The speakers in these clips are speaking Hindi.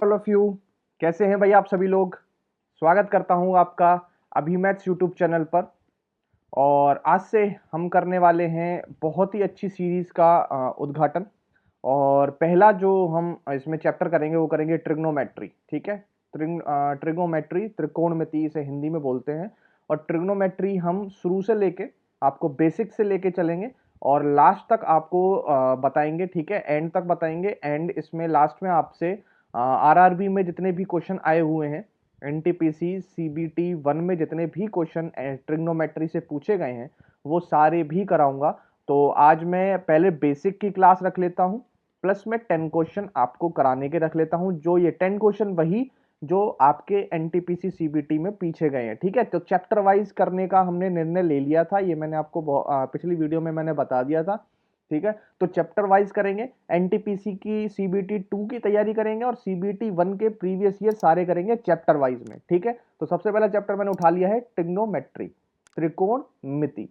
ऑल ऑफ यू, कैसे हैं भाई आप सभी लोग। स्वागत करता हूं आपका अभी मैथ्स यूट्यूब चैनल पर। और आज से हम करने वाले हैं बहुत ही अच्छी सीरीज का उद्घाटन। और पहला जो हम इसमें चैप्टर करेंगे वो करेंगे ट्रिग्नोमेट्री। ठीक है, ट्रिग्नोमेट्री, त्रिकोणमिति इसे हिंदी में बोलते हैं। और ट्रिग्नोमेट्री हम शुरू से लेके आपको बेसिक से लेके चलेंगे और लास्ट तक आपको बताएंगे। ठीक है, एंड तक बताएंगे। एंड इसमें लास्ट में आपसे आरआरबी में जितने भी क्वेश्चन आए हुए हैं, एनटीपीसी सीबीटी 1 में जितने भी क्वेश्चन ट्रिग्नोमेट्री से पूछे गए हैं वो सारे भी कराऊंगा। तो आज मैं पहले बेसिक की क्लास रख लेता हूं, प्लस में 10 क्वेश्चन आपको कराने के रख लेता हूं। जो ये 10 क्वेश्चन वही जो आपके एनटीपीसी सीबीटी में पीछे गए हैं। ठीक है, तो चैप्टर वाइज करने का हमने निर्णय ले लिया था, ये मैंने आपको पिछली वीडियो में मैंने बता दिया था। ठीक है, तो चैप्टर वाइज करेंगे। एनटीपीसी की सीबीटी 2 की तैयारी करेंगे और सीबीटी 1 के प्रीवियस ईयर सारे करेंगे चैप्टर वाइज में। ठीक है, तो सबसे पहला चैप्टर मैंने उठा लिया है ट्रिग्नोमेट्री, त्रिकोणमिति।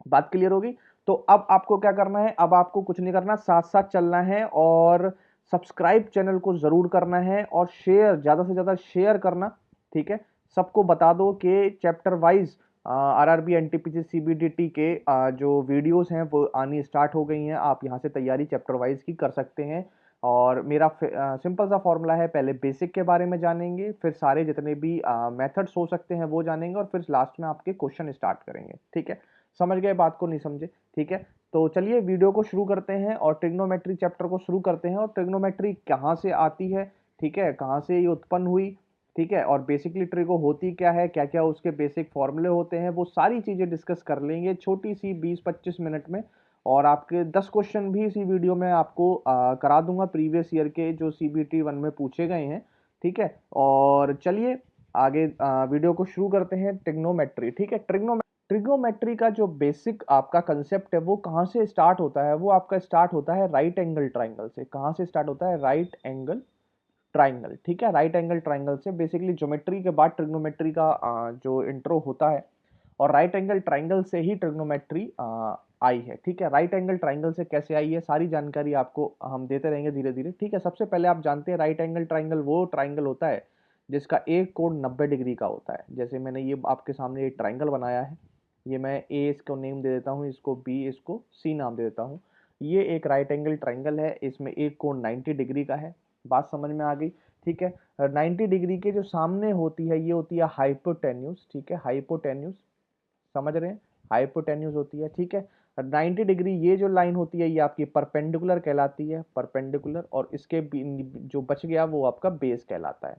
बात क्लियर होगी। तो अब आपको क्या करना है, अब आपको कुछ नहीं करना, साथ साथ चलना है और सब्सक्राइब चैनल को जरूर करना है और शेयर, ज्यादा से ज्यादा शेयर करना। ठीक है, सबको बता दो कि chapter wise RRB NTPC CBDT के जो वीडियोस हैं वो आनी स्टार्ट हो गई हैं। आप यहां से तैयारी चैप्टर वाइज की कर सकते हैं। और मेरा सिंपल सा फॉर्मूला है, पहले बेसिक के बारे में जानेंगे, फिर सारे जितने भी मेथड्स हो सकते हैं वो जानेंगे और फिर लास्ट में आपके क्वेश्चन स्टार्ट करेंगे। ठीक है, समझ गए बात को, नहीं समझे? ठीक है, तो चलिए वीडियो को शुरू करते हैं और ट्रिग्नोमेट्री चैप्टर को शुरू करते हैं। और ट्रिग्नोमेट्री कहाँ से आती है, ठीक है, कहाँ से ये उत्पन्न हुई, ठीक है, और बेसिकली ट्रिगो होती क्या है, क्या क्या उसके बेसिक फॉर्मूले होते हैं, वो सारी चीजें डिस्कस कर लेंगे छोटी सी 20-25 मिनट में। और आपके 10 क्वेश्चन भी इसी वीडियो में आपको करा दूंगा प्रीवियस ईयर के जो सीबीटी 1 में पूछे गए हैं। ठीक है, और चलिए आगे वीडियो को शुरू करते हैं। ट्रिग्नोमेट्री, ठीक है, ट्रिग्नोमेट्री का जो बेसिक आपका कंसेप्ट है वो कहाँ से स्टार्ट होता है, वो आपका स्टार्ट होता है राइट एंगल ट्राइंगल से। कहाँ से स्टार्ट होता है? Right angle triangle. ठीक है, राइट एंगल ट्राइंगल से बेसिकली ज्योमेट्री के बाद ट्रिग्नोमेट्री का जो इंट्रो होता है। और राइट एंगल ट्राइंगल से ही ट्रिग्नोमेट्री आई है। ठीक है, राइट एंगल ट्राइंगल से कैसे आई है सारी जानकारी आपको हम देते रहेंगे धीरे धीरे। ठीक है, सबसे पहले आप जानते हैं राइट एंगल ट्राइंगल वो ट्राइंगल होता है जिसका एक कोण 90 डिग्री का होता है। जैसे मैंने ये आपके सामने एक ट्राइंगल बनाया है, ये मैं ए इसको नेम दे देता हूँ, इसको बी, इसको सी नाम दे देता हूँ। ये एक राइट एंगल ट्राइंगल है, इसमें एक कोण 90 डिग्री का है। बात समझ में आ गई? ठीक है, 90 डिग्री के जो सामने होती है ये होती है हाइपोटेन्यूज। ठीक है, हाइपोटेन्यूज, समझ रहे हैं? हाइपोटेन्यूज होती है। ठीक है, 90 डिग्री ये जो लाइन होती है ये आपकी परपेंडिकुलर कहलाती है, परपेंडिकुलर। और इसके जो बच गया वो आपका बेस कहलाता है।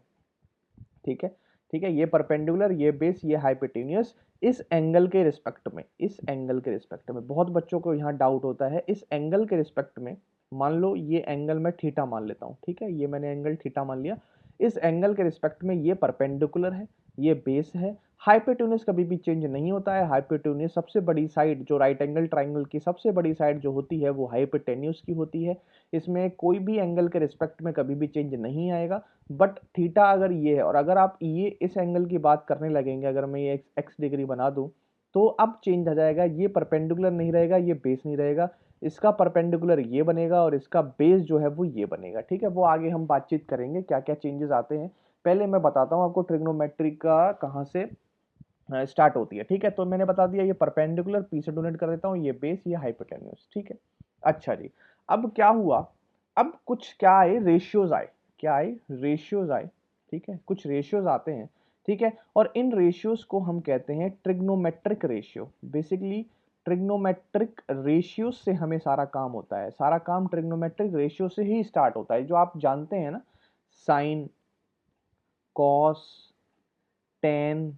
ठीक है, ठीक है, ये परपेंडिकुलर, ये बेस, ये हाइपोटेन्यूस। इस एंगल के रिस्पेक्ट में, इस एंगल के रिस्पेक्ट में बहुत बच्चों को यहाँ डाउट होता है, इस एंगल के रिस्पेक्ट में मान लो ये एंगल मैं थीटा मान लेता हूँ। ठीक है, ये मैंने एंगल थीटा मान लिया। इस एंगल के रिस्पेक्ट में ये परपेंडिकुलर है, ये बेस है। हाइपोटेन्यूस कभी भी चेंज नहीं होता है। हाइपोटेन्यूस सबसे बड़ी साइड, जो राइट एंगल ट्राइंगल की सबसे बड़ी साइड जो होती है वो हाइपोटेन्यूस की होती है। इसमें कोई भी एंगल के रिस्पेक्ट में कभी भी चेंज नहीं आएगा। बट थीटा अगर ये है और अगर आप ये इस एंगल की बात करने लगेंगे, अगर मैं ये एक्स डिग्री बना दूं तो अब चेंज आ जाएगा। ये परपेंडिकुलर नहीं रहेगा, ये बेस नहीं रहेगा, इसका परपेंडिकुलर ये बनेगा और इसका बेस जो है वो ये बनेगा। ठीक है, वो आगे हम बातचीत करेंगे क्या क्या चेंजेस आते हैं। पहले मैं बताता हूँ आपको ट्रिग्नोमेट्री का कहाँ से स्टार्ट होती है। ठीक है, तो मैंने बता दिया ये परपेंडिकुलर, पी से डोनेट कर देता हूँ, ये बेस, ये हाइपोटेन्यूस। ठीक है, अच्छा जी, अब क्या हुआ, अब कुछ क्या आए, रेशियोज आए। क्या आए? रेशियोज आए। ठीक है, कुछ रेशियोज आते हैं। ठीक है, और इन रेशियोज को हम कहते हैं trigonometric ratio. Basically trigonometric ratio से हमें सारा काम होता है, सारा काम ट्रिग्नोमेट्रिक रेशियो से ही स्टार्ट होता है। जो आप जानते हैं ना, साइन, कॉस, टेन,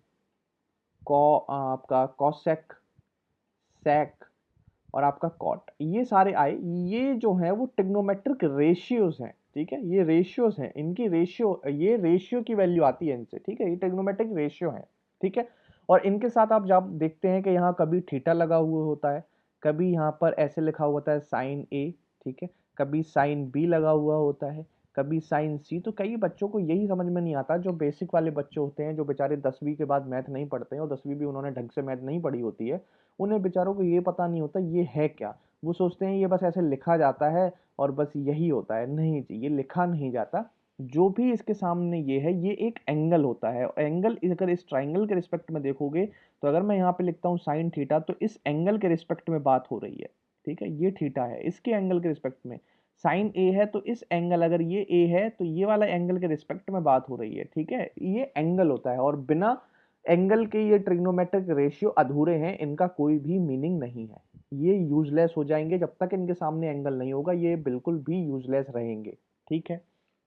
आपका कॉसेक, सेक और आपका कॉट, ये सारे आए। ये जो है वो ट्रिग्नोमेट्रिक रेशियोज हैं। ठीक है, ये रेशियोज हैं, इनकी रेशियो, ये रेशियो की वैल्यू आती है इनसे। ठीक है, ये ट्रिग्नोमेट्रिक रेशियो है। ठीक है, और इनके साथ आप जब देखते हैं कि यहाँ कभी थीटा लगा हुआ होता है, कभी यहाँ पर ऐसे लिखा हुआ होता है साइन ए। ठीक है, कभी साइन बी लगा हुआ होता है, कभी साइन सी। तो कई बच्चों को यही समझ में नहीं आता, जो बेसिक वाले बच्चे होते हैं, जो बेचारे 10वीं के बाद मैथ नहीं पढ़ते हैं और 10वीं भी उन्होंने ढंग से मैथ नहीं पढ़ी होती है, उन्हें बेचारों को ये पता नहीं होता ये है क्या। वो सोचते हैं ये बस ऐसे लिखा जाता है और बस यही होता है। नहीं जी, ये लिखा नहीं जाता, जो भी इसके सामने ये है, ये एक एंगल होता है। एंगल अगर इस ट्राइंगल के रिस्पेक्ट में देखोगे तो अगर मैं यहाँ पे लिखता हूँ साइन थीटा, तो इस एंगल के रिस्पेक्ट में बात हो रही है, ठीक है। ये थीटा है, इसके एंगल के रिस्पेक्ट में। साइन ए है तो इस एंगल, अगर ये ए है तो ये वाला एंगल के रिस्पेक्ट में बात हो रही है, ठीक है। ये एंगल होता है, और बिना एंगल के ये ट्रिग्नोमेट्रिक रेशियो अधूरे हैं, इनका कोई भी मीनिंग नहीं है। ये यूजलेस हो जाएंगे जब तक इनके सामने एंगल नहीं होगा, ये बिल्कुल भी यूजलेस रहेंगे, ठीक है।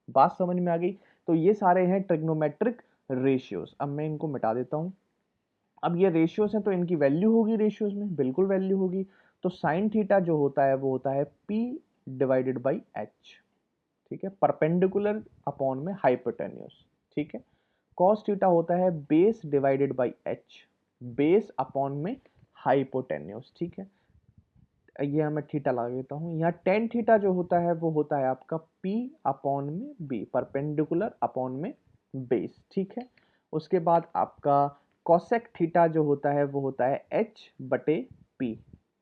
बात समझ में आ गई। तो ये सारे हैं ट्रिग्नोमेट्रिक रेशियोज। अब मैं इनको मिटा देता हूं। अब ये रेशियोज हैं तो इनकी वैल्यू होगी रेशियोज में, बिल्कुल वैल्यू होगी। तो साइन थीटा जो होता है वो होता है P डिवाइडेड बाई एच, ठीक है, परपेंडिकुलर अपॉन में हाइपोटेन्यूस, ठीक है। कॉस थीटा होता है base divided by H, base upon में हाइपोटेन्यूस, ठीक है। ये मैं थीटा लगा देता हूँ यहाँ। टेन थीटा जो होता है वो होता है आपका P अपॉन में B, परपेंडिकुलर अपॉन में बेस, ठीक है। उसके बाद आपका कोसेक थीटा जो होता है वो होता है H बटे P,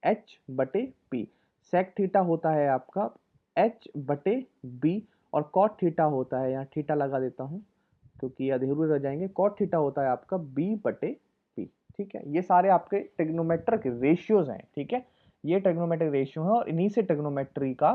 H बटे P। सेक थीटा होता है आपका H बटे B, और कॉट थीटा होता है, यहाँ थीटा लगा देता हूँ क्योंकि ये अधूरे रह जाएंगे। कॉट थीटा होता है आपका B बटे P, ठीक है। ये सारे आपके ट्रिग्नोमेट्रिक रेशियोज हैं, ठीक है। ये ट्रिग्नोमेट्रिक रेशियो है और इन्हीं से ट्रिग्नोमेट्री का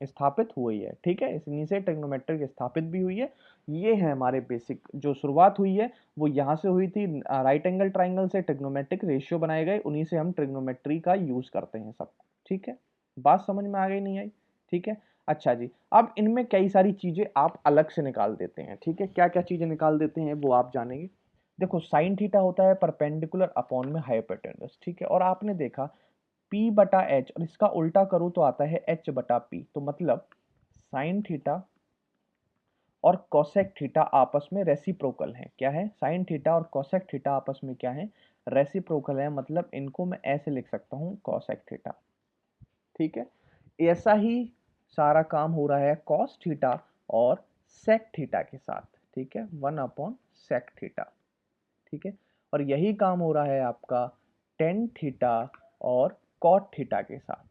स्थापित हुई है, ठीक है। इन्हीं से ट्रिग्नोमेट्रिक स्थापित भी हुई है। ये है हमारे बेसिक, जो शुरुआत हुई है वो यहाँ से हुई थी। राइट एंगल ट्राइंगल से ट्रिग्नोमेट्रिक रेशियो बनाए गए, उन्हीं से हम ट्रिग्नोमेट्री का यूज करते हैं सब, ठीक है। बात समझ में आ गई नहीं आई, ठीक है। अच्छा जी, अब इनमें कई सारी चीजें आप अलग से निकाल देते हैं, ठीक है। क्या क्या चीजें निकाल देते हैं वो आप जानेंगे। देखो साइन थीटा होता है परपेंडिकुलर अपॉन में हाइपोटेन्यूस, ठीक है। और आपने देखा P बटा एच, और इसका उल्टा करूं तो आता है H बटा P। तो मतलब साइन थीटा और कोसेक थीटा आपस में रेसिप्रोकल है। क्या है? साइन थीटा और कोसेक थीटा आपस में क्या है? रेसिप्रोकल है। मतलब इनको मैं ऐसे लिख सकता हूं, कोसेक थीटा, ठीक है। ऐसा ही सारा काम हो रहा है कॉस थीटा और सेक थीटा के साथ, ठीक है, 1 अपॉन सेक थीटा, ठीक है। और यही काम हो रहा है आपका टेन थीटा और कॉट थीटा के साथ,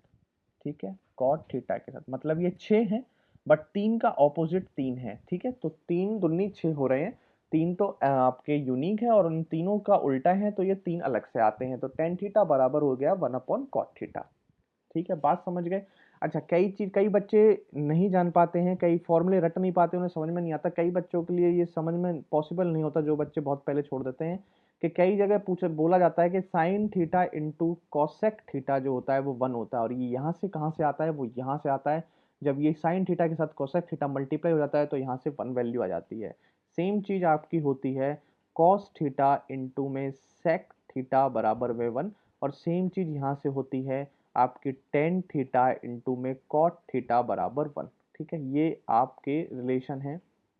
ठीक है, कॉट थीटा के साथ। मतलब ये 6 है, बट 3 का ऑपोजिट 3 है, ठीक है। तो 3 दूनी 6 हो रहे हैं। 3 तो आपके यूनिक है और उन तीनों का उल्टा है, तो ये 3 अलग से आते हैं। तो टेन थीटा बराबर हो गया 1 अपॉन कॉट थीटा, ठीक है। बात समझ गए। अच्छा, कई बच्चे नहीं जान पाते हैं, कई फॉर्मूले रट नहीं पाते, उन्हें समझ में नहीं आता। कई बच्चों के लिए ये समझ में पॉसिबल नहीं होता, जो बच्चे बहुत पहले छोड़ देते हैं, कि कई जगह बोला जाता है कि sine theta into cosec theta जो होता है वो 1 होता है, और ये यहाँ से कहाँ से आता है? वो यहाँ से आता है। जब ये साइन थीटा के साथ कॉसेक थीटा मल्टीप्लाई हो जाता है तो यहाँ से 1 वैल्यू आ जाती है। सेम चीज आपकी होती है कॉस थीटा इंटू में सेक थीटा बराबर में 1, और सेम चीज यहाँ से होती है आपकी टेन थीटा इंटू में कॉट थीटा बराबर 1, ठीक है। ये आपके रिलेशन है,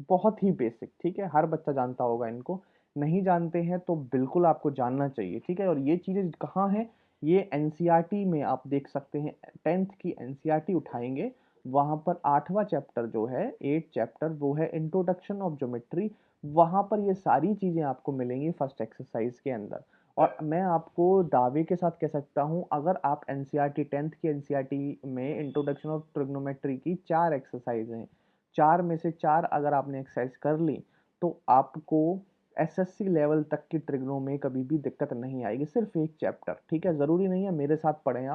बहुत ही बेसिक, ठीक है। हर बच्चा जानता होगा इनको। नहीं जानते हैं तो बिल्कुल आपको जानना चाहिए, ठीक है। और ये चीजें कहाँ हैं? ये एनसीईआरटी में आप देख सकते हैं। 10th की एनसीईआरटी उठाएंगे, वहां पर 8वां चैप्टर जो है, 8 चैप्टर, वो है इंट्रोडक्शन ऑफ ज्योमेट्री। वहां पर ये सारी चीजें आपको मिलेंगी फर्स्ट एक्सरसाइज के अंदर। और मैं आपको दावे के साथ कह सकता हूं, अगर आप एनसीईआरटी 10th की एनसीईआरटी में इंट्रोडक्शन ऑफ ट्रिग्नोमेट्री की 4 एक्सरसाइज हैं, 4 में से 4 अगर आपने एक्सरसाइज कर ली तो आपको एसएससी लेवल तक की ट्रिग्नो में कभी भी दिक्कत नहीं आएगी। सिर्फ एक चैप्टर, ठीक है। जरूरी नहीं है मेरे साथ पढ़ें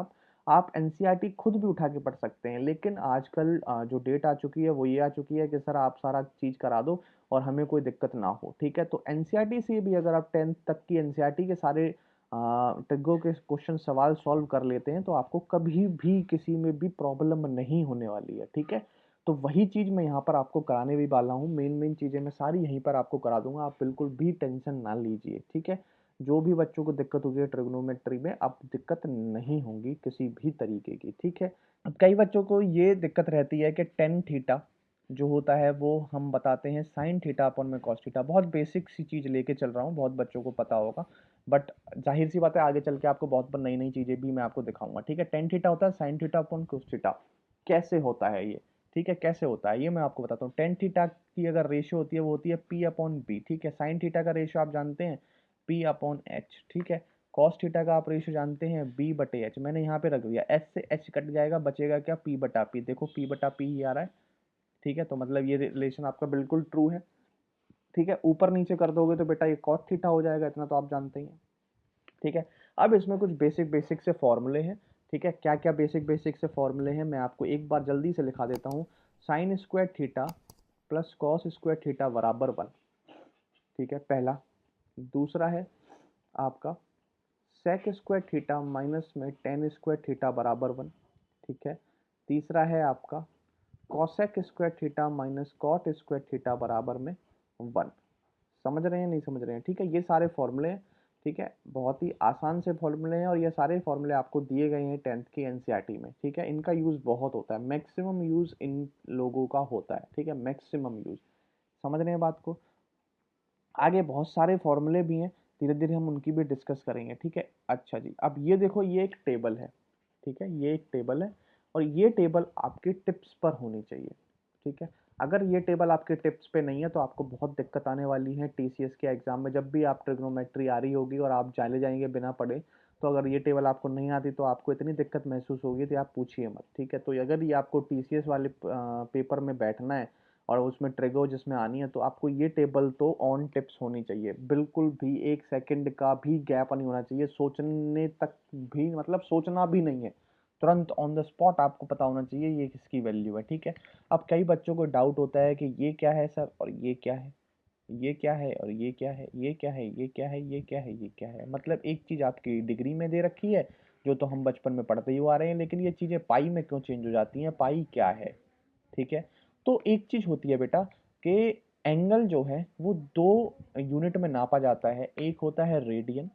आप एनसीईआरटी खुद भी उठा के पढ़ सकते हैं। लेकिन आजकल जो डेट आ चुकी है वो ये आ चुकी है कि सर आप सारा चीज करा दो और हमें कोई दिक्कत ना हो, ठीक है। तो एनसीईआरटी से भी अगर आप 10th तक की एनसीईआरटी के सारे ट्रिग्नो के क्वेश्चन सवाल सॉल्व कर लेते हैं तो आपको कभी भी किसी में भी प्रॉब्लम नहीं होने वाली है, ठीक है। तो वही चीज मैं यहाँ पर आपको कराने भी वाला हूँ। मेन मेन चीजें मैं सारी यहीं पर आपको करा दूंगा, आप बिल्कुल भी टेंशन ना लीजिए, ठीक है। जो भी बच्चों को दिक्कत होगी ट्रिग्नोमेट्री में, अब दिक्कत नहीं होगी किसी भी तरीके की, ठीक है। अब कई बच्चों को ये दिक्कत रहती है कि टेन थीटा जो होता है वो हम बताते हैं साइन थीटा अपॉन में कॉस थीटा। बहुत बेसिक सी चीज लेके चल रहा हूँ, बहुत बच्चों को पता होगा, बट जाहिर सी बात है आगे चल के आपको बहुत नई नई चीजें भी मैं आपको दिखाऊंगा, ठीक है। टेन थीटा होता है sine theta upon cos theta. कैसे होता है ये? ठीक है, कैसे होता है ये मैं आपको बताता हूँ। टेन थीटा की अगर रेशियो होती है वो होती है P अपॉन बी, ठीक है। साइन थीटा का रेशियो आप जानते हैं P अपॉन एच, ठीक है। कॉस थीटा का आप रेशियो जानते हैं B बटे एच। मैंने यहाँ पे रख दिया, एच से एच कट जाएगा, बचेगा क्या? P बटा पी। देखो P बटा पी ही आ रहा है, ठीक है, तो मतलब ये रिलेशन आपका बिल्कुल ट्रू है। ठीक है, ऊपर नीचे कर दोगे तो बेटा ये कॉट थीटा हो जाएगा, इतना तो आप जानते ही हैं। ठीक है, अब इसमें कुछ बेसिक से फॉर्मूले हैं। ठीक है, क्या क्या बेसिक से फॉर्मूले हैं मैं आपको एक बार जल्दी से लिखा देता हूँ। Sine square theta plus cos square theta बराबर 1। ठीक है, पहला। दूसरा है आपका सेक स्क्वायर थीटा माइनस में टेन स्क्वायर थीटा बराबर 1। ठीक है, तीसरा है आपका cosec square theta minus cot square theta बराबर में 1। समझ रहे हैं नहीं समझ रहे हैं? ठीक है, ये सारे फॉर्मूले हैं। ठीक है, बहुत ही आसान से फॉर्मूले हैं और ये सारे फॉर्मूले आपको दिए गए हैं 10th की एनसीईआरटी में। ठीक है, इनका यूज़ बहुत होता है, मैक्सिमम यूज़ इन लोगों का होता है। ठीक है, मैक्सिमम यूज़। समझ रहे हैं बात को? आगे बहुत सारे फॉर्मूले भी हैं, धीरे धीरे हम उनकी भी डिस्कस करेंगे। ठीक है, अच्छा जी, अब ये देखो, ये एक टेबल है। ठीक है, ये एक टेबल है और ये टेबल आपके टिप्स पर होनी चाहिए। ठीक है, अगर ये टेबल आपके टिप्स पे नहीं है तो आपको बहुत दिक्कत आने वाली है टीसीएस के एग्जाम में। जब भी आप ट्रिग्नोमेट्री आ रही होगी और आप चले जाएंगे बिना पढ़े, तो अगर ये टेबल आपको नहीं आती तो आपको इतनी दिक्कत महसूस होगी कि आप पूछिए मत। ठीक है, तो अगर ये आपको टीसीएस वाले पेपर में बैठना है और उसमें ट्रिगो जिसमें आनी है, तो आपको ये टेबल तो ऑन टिप्स होनी चाहिए। बिल्कुल भी एक सेकंड का भी गैप नहीं होना चाहिए, सोचने तक भी, मतलब सोचना भी नहीं है, तुरंत ऑन द स्पॉट आपको पता होना चाहिए ये किसकी वैल्यू है। ठीक है, अब कई बच्चों को डाउट होता है कि ये क्या है सर, और ये क्या है, ये क्या है और ये क्या है, ये क्या है, ये क्या है, ये क्या है, ये क्या है। मतलब एक चीज़ आपकी डिग्री में दे रखी है जो तो हम बचपन में पढ़ते ही आ रहे हैं, लेकिन ये चीज़ें पाई में क्यों चेंज हो जाती हैं, पाई क्या है। ठीक है, तो एक चीज़ होती है बेटा कि एंगल जो है वो दो यूनिट में नापा जाता है, एक होता है रेडियन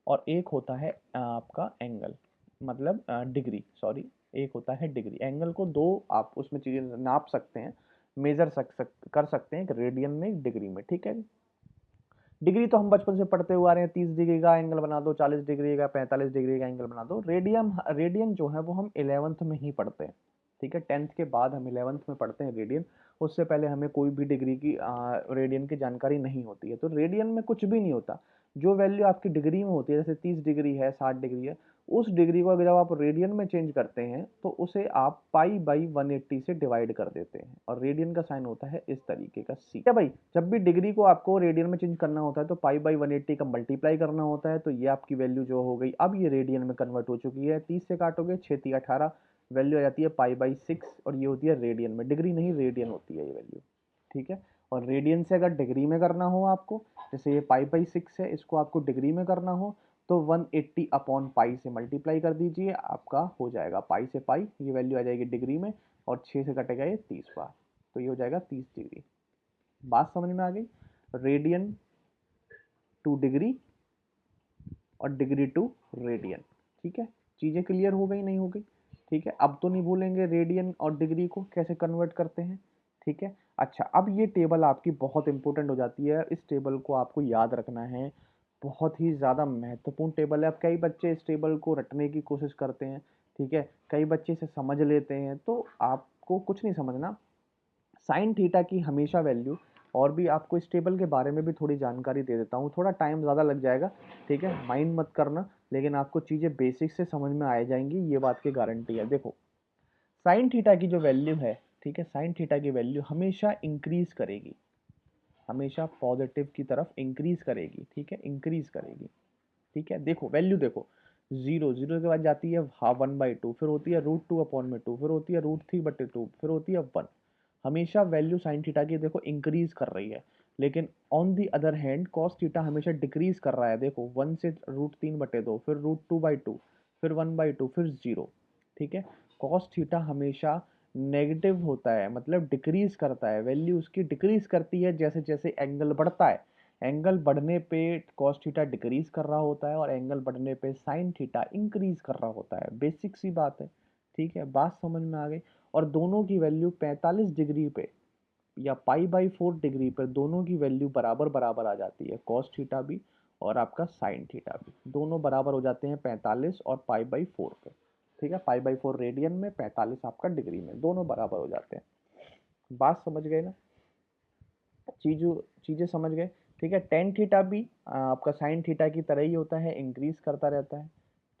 और एक होता है आपका एंगल, मतलब डिग्री, सॉरी, एक होता है डिग्री। एंगल को दो आप उसमें चीज़ें नाप सकते हैं, मेजर कर सकते हैं, एक रेडियन में एक डिग्री में। ठीक है, डिग्री तो हम बचपन से पढ़ते हुए आ रहे हैं, 30 डिग्री का एंगल बना दो, 40 डिग्री का, 45 डिग्री का एंगल बना दो। रेडियन रेडियन जो है वो हम 11th में ही पढ़ते हैं। ठीक है, 10th के बाद हम 11th में पढ़ते हैं रेडियन। उससे पहले हमें कोई भी डिग्री की रेडियन की जानकारी नहीं होती है। तो रेडियन में कुछ भी नहीं होता, जो वैल्यू आपकी डिग्री में होती है, जैसे 30 डिग्री है, 60 डिग्री है, उस डिग्री को अगर जब आप रेडियन में चेंज करते हैं तो उसे आप पाई बाई 180 से डिवाइड कर देते हैं और रेडियन का साइन होता है इस तरीके का सी। क्या भाई, जब भी डिग्री को आपको रेडियन में चेंज करना होता है तो पाई बाई 180 का मल्टीप्लाई करना होता है, तो ये आपकी वैल्यू जो हो गई, अब ये रेडियन में कन्वर्ट हो चुकी है। 30 से काटोगे 6 18, वैल्यू आ जाती है पाई बाई 6 और ये होती है रेडियन में, डिग्री नहीं रेडियन होती है ये वैल्यू। ठीक है, और रेडियन से अगर डिग्री में करना हो आपको, जैसे ये पाई बाई 6 है, इसको आपको डिग्री में करना हो तो 180 अपॉन पाई से मल्टीप्लाई कर दीजिए, आपका हो जाएगा पाई से पाई, ये वैल्यू आ जाएगी डिग्री में, और 6 से कटेगा ये 30 बार, तो ये हो जाएगा 30 डिग्री। बात समझ में आ गई? रेडियन टू डिग्री और डिग्री टू रेडियन। ठीक है, चीज़ें क्लियर हो गई नहीं हो गई? ठीक है, अब तो नहीं भूलेंगे रेडियन और डिग्री को कैसे कन्वर्ट करते हैं। ठीक है, अच्छा, अब ये टेबल आपकी बहुत इंपॉर्टेंट हो जाती है, इस टेबल को आपको याद रखना है, बहुत ही ज़्यादा महत्वपूर्ण टेबल है। अब कई बच्चे इस टेबल को रटने की कोशिश करते हैं, ठीक है, कई बच्चे इसे समझ लेते हैं, तो आपको कुछ नहीं समझना। साइन थीटा की हमेशा वैल्यू, और भी आपको इस टेबल के बारे में भी थोड़ी जानकारी दे देता हूँ, थोड़ा टाइम ज़्यादा लग जाएगा। ठीक है, माइंड मत करना, लेकिन आपको चीज़ें बेसिक से समझ में आ जाएंगी, ये बात की गारंटी है। देखो, साइन थीटा की जो वैल्यू है, ठीक है, साइन थीटा की वैल्यू हमेशा इंक्रीज करेगी, हमेशा पॉजिटिव की तरफ इंक्रीज करेगी। ठीक है, इंक्रीज करेगी। ठीक है, देखो वैल्यू देखो, जीरो, जीरो के बाद जाती है 1/2, फिर होती है √2/2, फिर होती है √3/2, फिर होती है 1। हमेशा वैल्यू साइन थीटा की देखो इंक्रीज कर रही है, लेकिन on the other hand cos theta हमेशा डिक्रीज कर रहा है। देखो 1 से √3/2, फिर √2/2, फिर 1/2, फिर 0। ठीक है, कॉस थीटा हमेशा नेगेटिव होता है, मतलब डिक्रीज करता है, वैल्यू उसकी डिक्रीज करती है जैसे जैसे एंगल बढ़ता है। एंगल बढ़ने पे कॉस थीटा डिक्रीज कर रहा होता है और एंगल बढ़ने पे साइन थीटा इंक्रीज कर रहा होता है, बेसिक सी बात है। ठीक है, बात समझ में आ गई? और दोनों की वैल्यू 45 डिग्री पे या पाई बाई 4 डिग्री पर दोनों की वैल्यू बराबर बराबर आ जाती है, कॉस थीटा भी और आपका साइन थीटा भी, दोनों बराबर हो जाते हैं 45 और पाई बाई 4 पे। ठीक है, पाई बाई 4 रेडियन में, 45 आपका डिग्री में, दोनों बराबर हो जाते हैं। बात समझ गए ना? चीज़ें समझ गए? ठीक है, टेन थीटा भी आपका साइन थीटा की तरह ही होता है, इंक्रीज करता रहता है।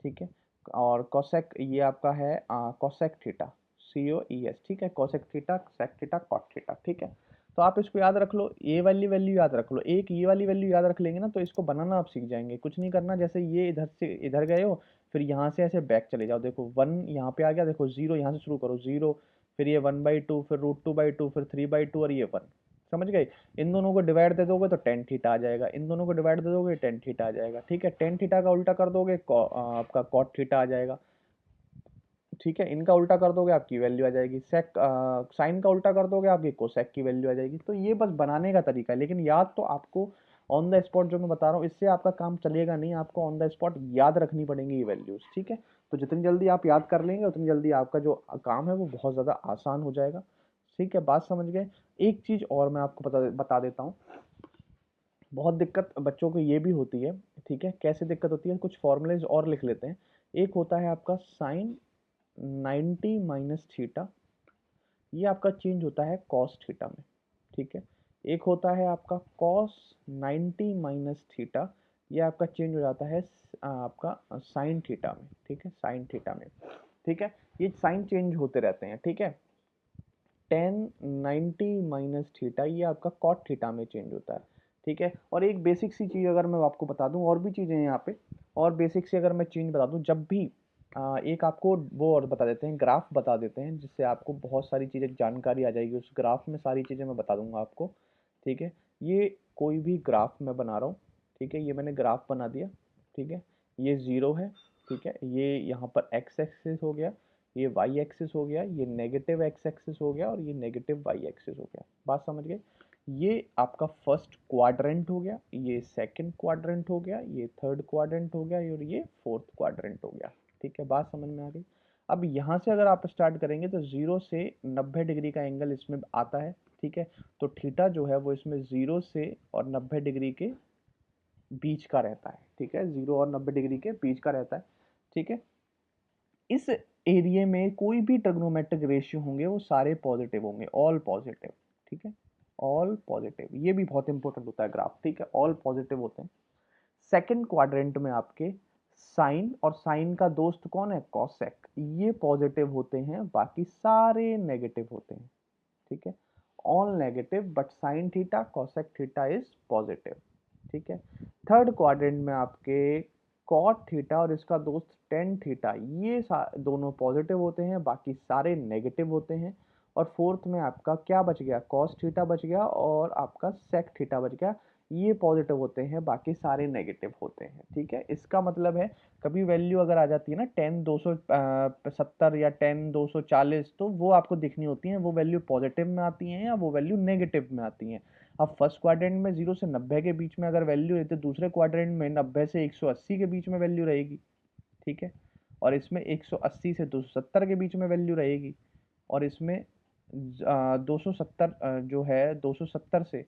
ठीक है, और कोसेक ये आपका है कोसेक थीटा, COES, ठीक है, cosec theta, sec theta, cot theta, ठीक है। तो आप इसको याद रख लो, ये वाली वैल्यू याद रख लो, एक ये वाली वैल्यू याद रख लेंगे ना तो इसको बनाना आप सीख जाएंगे। कुछ नहीं करना, जैसे ये इधर से इधर गए हो, फिर यहाँ से ऐसे बैक चले जाओ, देखो 1 यहाँ पे आ गया, देखो 0 यहाँ से शुरू करो, 0, फिर ये 1/2, फिर √2/2, फिर 3/2 और ये 1, समझ गए। इन दोनों को डिवाइड दे दोगे तो टेन थीटा आ जाएगा, इन दोनों को डिवाइड दे दोगे टेन थीटा आ जाएगा, ठीक है। टेन थीटा का उल्टा कर दोगे आपका कॉट थीटा आ जाएगा, ठीक है। इनका उल्टा कर दोगे आपकी वैल्यू आ जाएगी, सेक साइन का उल्टा कर दोगे आपकी कोसेक की वैल्यू आ जाएगी। तो ये बस बनाने का तरीका है, लेकिन याद तो आपको ऑन द स्पॉट जो मैं बता रहा हूँ इससे आपका काम चलेगा नहीं, आपको ऑन द स्पॉट याद रखनी पड़ेंगी ये वैल्यूज, ठीक है। तो जितनी जल्दी आप याद कर लेंगे उतनी जल्दी आपका जो काम है वो बहुत ज़्यादा आसान हो जाएगा, ठीक है। बात समझ गए। एक चीज़ और मैं आपको बता देता हूँ, बहुत दिक्कत बच्चों को ये भी होती है, ठीक है। कैसे दिक्कत होती है, कुछ फॉर्मूलेज और लिख लेते हैं। एक होता है आपका साइन 90 माइनस थीटा, ये आपका चेंज होता है कॉस थीटा में, ठीक है। एक होता है आपका कॉस 90 माइनस थीटा, ये आपका चेंज हो जाता है आपका साइन थीटा में, ठीक है, साइन थीटा में, ठीक है। ये साइन चेंज होते रहते हैं, ठीक है। टेन 90 माइनस थीटा ये आपका कॉट थीटा में चेंज होता है, ठीक है। और एक बेसिक सी चीज़ अगर मैं आपको बता दूं, और भी चीज़ें हैं यहाँ पे, और बेसिक से अगर मैं चेंज बता दूं, जब भी एक आपको वो और बता देते हैं, ग्राफ बता देते हैं, जिससे आपको बहुत सारी चीज़ें जानकारी आ जाएगी, उस ग्राफ में सारी चीज़ें मैं बता दूंगा आपको, ठीक है। ये कोई भी ग्राफ मैं बना रहा हूँ, ठीक है, ये मैंने ग्राफ बना दिया, ठीक है। ये 0 है, ठीक है, ये यहाँ पर एक्स एक्सिस हो गया, ये वाई एक्सिस हो गया, ये नेगेटिव एक्स एक्सिस हो गया और ये नेगेटिव वाई एक्सिस हो गया। बात समझ गए। ये आपका फर्स्ट क्वाड्रेंट हो गया, ये सेकंड क्वाड्रेंट हो गया, ये थर्ड क्वाड्रेंट हो गया और ये फोर्थ क्वाड्रेंट हो गया, ठीक है। बात समझ में आ गई। अब यहाँ से अगर आप स्टार्ट करेंगे तो 0 से 90 डिग्री का एंगल इसमें आता है, ठीक है। तो थीटा जो है वो इसमें 0 से और 90 डिग्री के बीच का रहता है, ठीक है, 0 और 90 डिग्री के बीच का रहता है, ठीक है। इस एरिया में कोई भी ट्रिग्नोमेट्रिक रेशियो होंगे वो सारे पॉजिटिव होंगे, ऑल पॉजिटिव, ठीक है, ऑल पॉजिटिव। ये भी बहुत इंपॉर्टेंट होता है ग्राफ, ठीक है, ऑल पॉजिटिव होते हैं। सेकंड क्वाड्रेंट में आपके साइन, और साइन का दोस्त कौन है, कॉसेक, ये पॉजिटिव होते हैं, बाकी सारे नेगेटिव होते हैं, ठीक है, all negative, but sine theta cosec theta is positive, ठीक है। थर्ड क्वाड्रेंट में आपके कॉट थीटा और इसका दोस्त टेन थीटा, ये दोनों पॉजिटिव होते हैं, बाकी सारे नेगेटिव होते हैं। और फोर्थ में आपका क्या बच गया, कॉस थीटा बच गया और आपका सेक थीटा बच गया, ये पॉजिटिव होते हैं, बाकी सारे नेगेटिव होते हैं, ठीक है। इसका मतलब है कभी वैल्यू अगर आ जाती है ना 10 270 या 10 240, तो वो आपको दिखनी होती है, वो वैल्यू पॉजिटिव में आती है या वो वैल्यू नेगेटिव में आती है। अब फर्स्ट क्वाड्रेंट में 0 से 90 के बीच में अगर वैल्यू रहती है, दूसरे क्वाड्रेंट में 90 से 180 के बीच में वैल्यू रहेगी, ठीक है। और इसमें 180 से 270 के बीच में वैल्यू रहेगी, और इसमें 270 जो है 270 से